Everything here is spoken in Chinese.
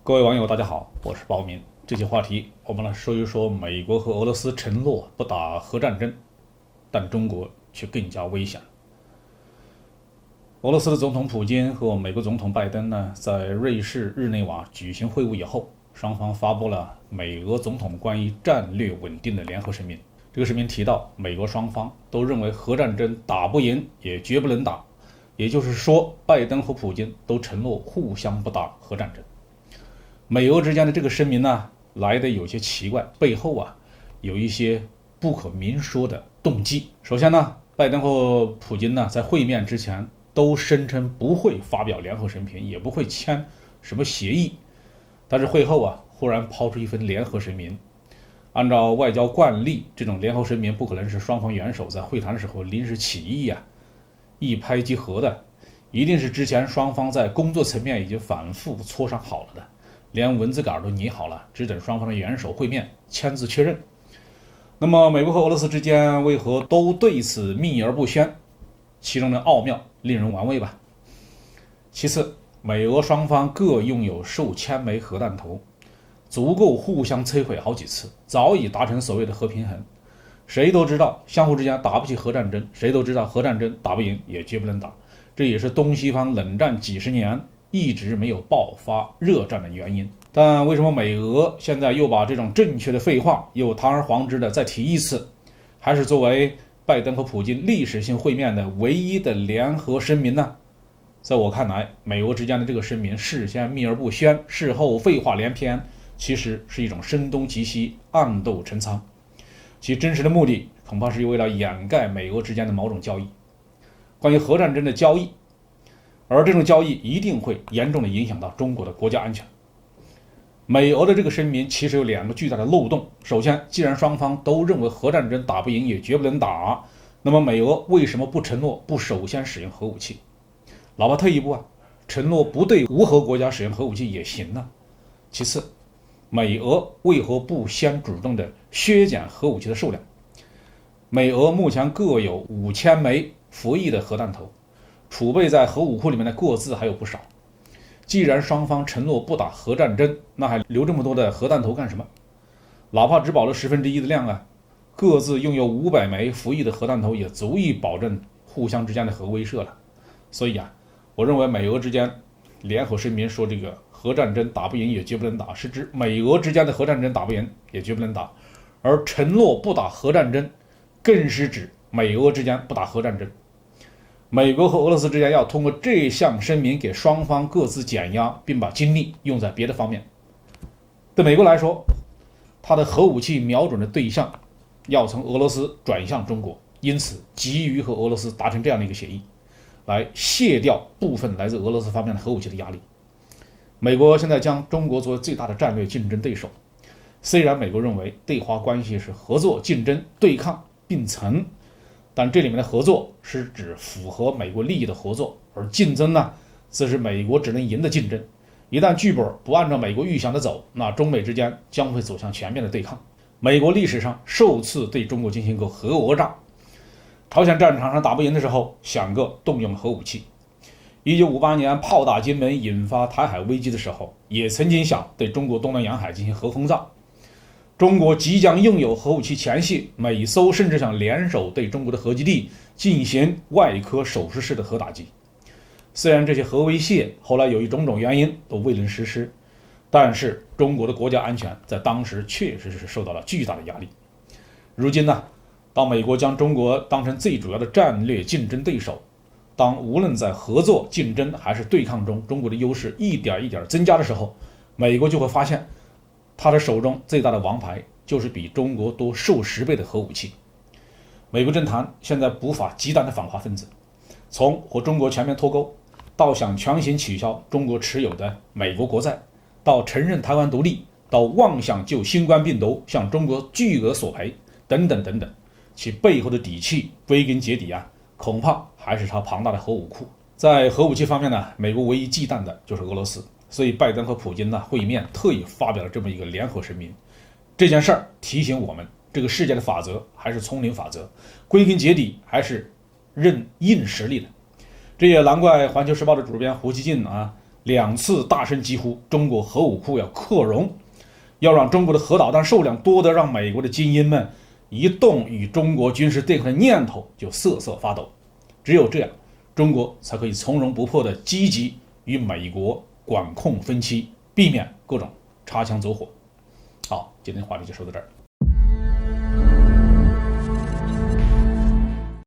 各位网友，大家好，我是包明。这期话题我们来说一说美国和俄罗斯承诺不打核战争，但中国却更加危险。俄罗斯的总统普京和美国总统拜登呢，在瑞士日内瓦举行会晤以后，双方发布了美俄总统关于战略稳定的联合声明。这个声明提到，美国双方都认为核战争打不赢，也绝不能打，也就是说，拜登和普京都承诺互相不打核战争。美俄之间的这个声明呢，来得有些奇怪，背后有一些不可明说的动机。首先呢，拜登和普京呢在会面之前都声称不会发表联合声明，也不会签什么协议，但是会后忽然抛出一份联合声明。按照外交惯例，这种联合声明不可能是双方元首在会谈的时候临时起意一拍即合的，一定是之前双方在工作层面已经反复磋商好了的，连文字稿都拟好了，只等双方的元首会面签字确认。那么美国和俄罗斯之间为何都对此秘而不宣？其中的奥妙令人玩味吧。其次，美俄双方各拥有数千枚核弹头，足够互相摧毁好几次，早已达成所谓的核平衡。谁都知道相互之间打不起核战争，谁都知道核战争打不赢，也绝不能打。这也是东西方冷战几十年一直没有爆发热战的原因。但为什么美俄现在又把这种正确的废话又堂而皇之的再提一次，还是作为拜登和普京历史性会面的唯一的联合声明呢？在我看来，美俄之间的这个声明事先秘而不宣，事后废话连篇，其实是一种声东击西，暗度陈仓。其真实的目的恐怕是为了掩盖美俄之间的某种交易，关于核战争的交易，而这种交易一定会严重的影响到中国的国家安全。美俄的这个声明其实有两个巨大的漏洞。首先，既然双方都认为核战争打不赢也绝不能打，那么美俄为什么不承诺不首先使用核武器？哪怕退一步承诺不对无核国家使用核武器也行呢？其次，美俄为何不先主动的削减核武器的数量？美俄目前各有5000枚服役的核弹头，储备在核武库里面的各自还有不少。既然双方承诺不打核战争，那还留这么多的核弹头干什么？哪怕只保留1/10的量各自拥有500枚服役的核弹头也足以保证互相之间的核威慑了。所以我认为美俄之间联合声明说这个核战争打不赢也绝不能打，是指美俄之间的核战争打不赢也绝不能打，而承诺不打核战争更是指美俄之间不打核战争。美国和俄罗斯之间要通过这项声明给双方各自减压，并把精力用在别的方面。对美国来说，它的核武器瞄准的对象要从俄罗斯转向中国，因此急于和俄罗斯达成这样的一个协议，来卸掉部分来自俄罗斯方面的核武器的压力。美国现在将中国作为最大的战略竞争对手，虽然美国认为对华关系是合作、竞争、对抗并存，但这里面的合作是指符合美国利益的合作，而竞争呢，则是美国只能赢的竞争。一旦剧本不按照美国预想的走，那中美之间将会走向全面的对抗。美国历史上首次对中国进行过核讹诈，朝鲜战场上打不赢的时候，想个动用核武器。1958年炮打金门引发台海危机的时候，也曾经想对中国东南沿海进行核轰炸。中国即将拥有核武器前夕，美苏甚至想联手对中国的核基地进行外科手术式的核打击。虽然这些核威胁后来由于种种原因都未能实施，但是中国的国家安全在当时确实是受到了巨大的压力。如今当美国将中国当成最主要的战略竞争对手，当无论在合作、竞争还是对抗中，中国的优势一点一点增加的时候，美国就会发现他的手中最大的王牌就是比中国多数十倍的核武器。美国政坛现在不乏极端的反华分子，从和中国全面脱钩，到想强行取消中国持有的美国国债，到承认台湾独立，到妄想就新冠病毒向中国巨额索赔，等等等等，其背后的底气归根结底恐怕还是他庞大的核武库。在核武器方面呢，美国唯一忌惮的就是俄罗斯，所以拜登和普京会面特意发表了这么一个联合声明。这件事儿提醒我们，这个世界的法则还是丛林法则，归根结底还是认硬实力的。这也难怪环球时报的主编胡锡进2次大声疾呼中国核武库要扩容，要让中国的核导弹数量多得让美国的精英们一动与中国军事对抗的念头就瑟瑟发抖。只有这样，中国才可以从容不迫地积极与美国管控分歧，避免各种擦枪走火。好，今天话题就说到这儿。